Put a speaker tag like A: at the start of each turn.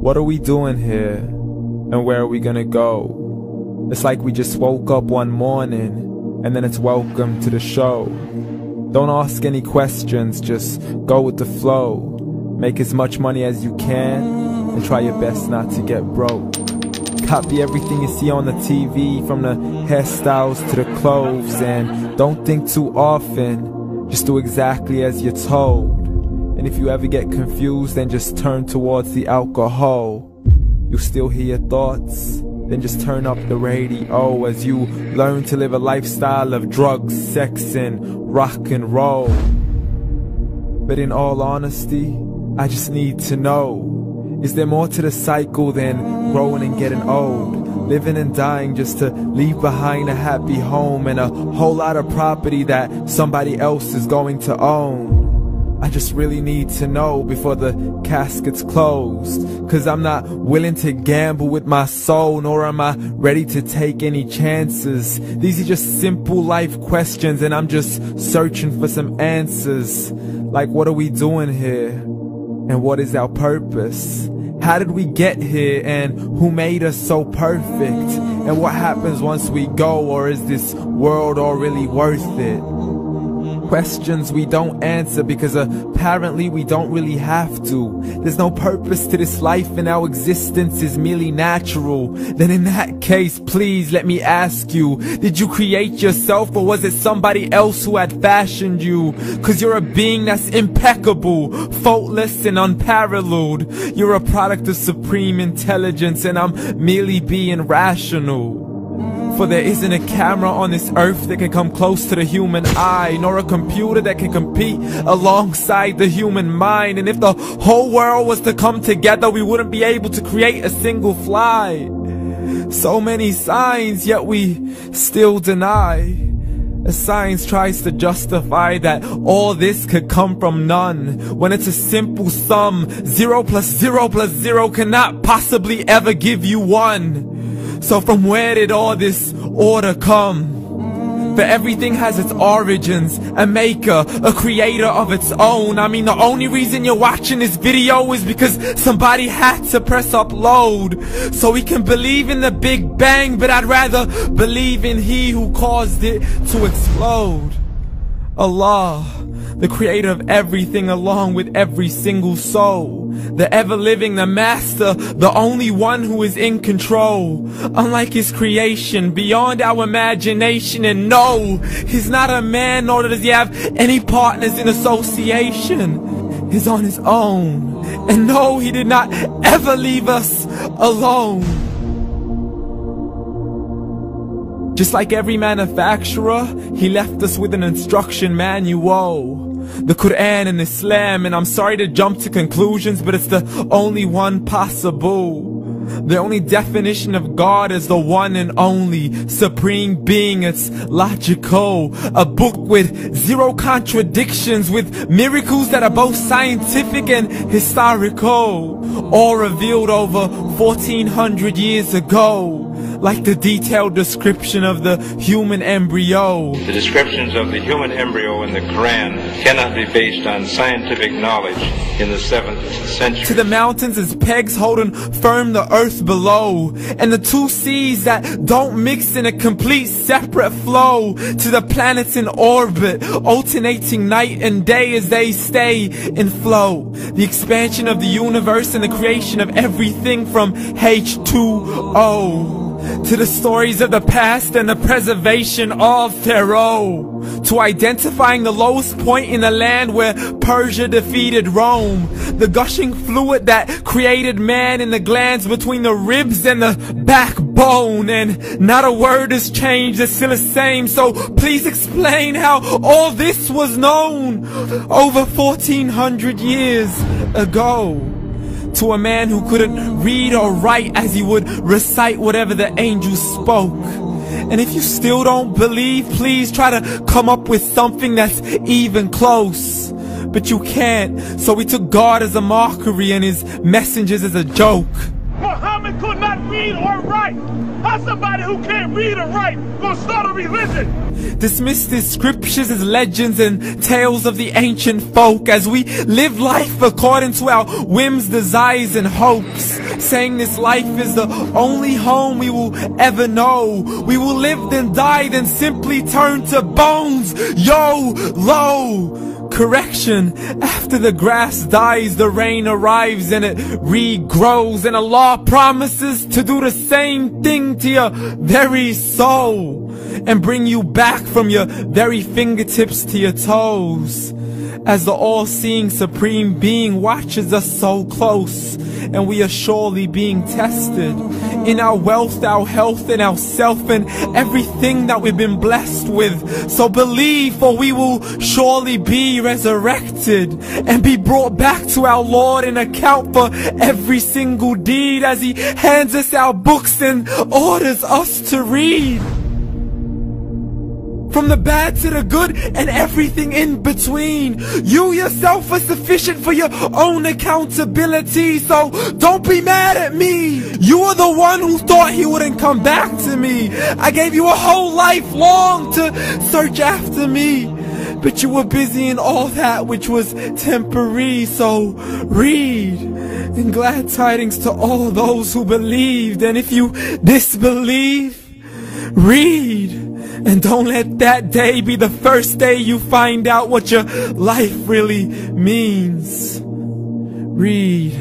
A: What are we doing here? And where are we gonna go? It's like we just woke up one morning, and then it's welcome to the show. Don't ask any questions, just go with the flow. Make as much money as you can, and try your best not to get broke. Copy everything you see on the TV, from the hairstyles to the clothes, and don't think too often, just do exactly as you're told. And if you ever get confused, then just turn towards the alcohol. You still hear your thoughts? Then just turn up the radio as you learn to live a lifestyle of drugs, sex, and rock and roll. But in all honesty, I just need to know, is there more to the cycle than growing and getting old? Living and dying just to leave behind a happy home and a whole lot of property that somebody else is going to own. I just really need to know before the casket's closed, 'cause I'm not willing to gamble with my soul, nor am I ready to take any chances. These are just simple life questions, and I'm just searching for some answers. Like, what are we doing here? And what is our purpose? How did we get here, and who made us so perfect? And what happens once we go, or is this world all really worth it? Questions we don't answer because apparently we don't really have to. There's no purpose to this life and our existence is merely natural. Then in that case, please let me ask you, did you create yourself, or was it somebody else who had fashioned you? 'Cause you're a being that's impeccable, faultless and unparalleled. You're a product of supreme intelligence, and I'm merely being rational. For there isn't a camera on this earth that can come close to the human eye, nor a computer that can compete alongside the human mind. And if the whole world was to come together, we wouldn't be able to create a single fly. So many signs, yet we still deny. As science tries to justify that all this could come from none, when it's a simple sum. 0 plus 0 plus 0 cannot possibly ever give you 1. So from where did all this order come? For everything has its origins, a maker, a creator of its own. I mean, the only reason you're watching this video is because somebody had to press upload, so we can believe in the Big Bang, but I'd rather believe in He who caused it to explode. Allah, the creator of everything, along with every single soul, the ever-living, the master, the only one who is in control. Unlike his creation, beyond our imagination. And no, he's not a man, nor does he have any partners in association. He's on his own. And no, he did not ever leave us alone. Just like every manufacturer, he left us with an instruction manual. The Quran and Islam, and I'm sorry to jump to conclusions, but it's the only one possible. The only definition of God is the one and only supreme being. It's logical, a book with 0 contradictions, with miracles that are both scientific and historical, all revealed over 1400 years ago. Like the detailed description of the human embryo.
B: The descriptions of the human embryo in the Quran cannot be based on scientific knowledge in the 7th century.
A: To the mountains as pegs holding firm the earth below, and the 2 seas that don't mix in a complete separate flow. To the planets in orbit, alternating night and day as they stay in flow. The expansion of the universe and the creation of everything from H2O. To the stories of the past and the preservation of Pharaoh. To identifying the lowest point in the land where Persia defeated Rome. The gushing fluid that created man in the glands between the ribs and the backbone. And not a word has changed, it's still the same. So please explain how all this was known over 1400 years ago. To a man who couldn't read or write, as he would recite whatever the angels spoke. And if you still don't believe, please try to come up with something that's even close. But you can't, so we took God as a mockery and his messengers as a joke.
C: Muhammad could not read or write? How's somebody who can't read or write gonna start a religion?
A: Dismiss these scriptures as legends and tales of the ancient folk as we live life according to our whims, desires, and hopes. Saying this life is the only home we will ever know. We will live then die, then simply turn to bones. YOLO! Correction, after the grass dies, the rain arrives and it regrows, and Allah promises to do the same thing to your very soul and bring you back from your very fingertips to your toes, as the all-seeing supreme being watches us so close, and we are surely being tested in our wealth, our health, and our self, and everything that we've been blessed with. So believe, for we will surely be resurrected and be brought back to our Lord and account for every single deed, as He hands us our books and orders us to read. From the bad to the good and everything in between. You yourself are sufficient for your own accountability, so don't be mad at me. You are the one who thought He wouldn't come back to me. I gave you a whole life long to search after me, but you were busy in all that which was temporary. So read, and glad tidings to all those who believed. And if you disbelieve, read. And don't let that day be the first day you find out what your life really means. Read.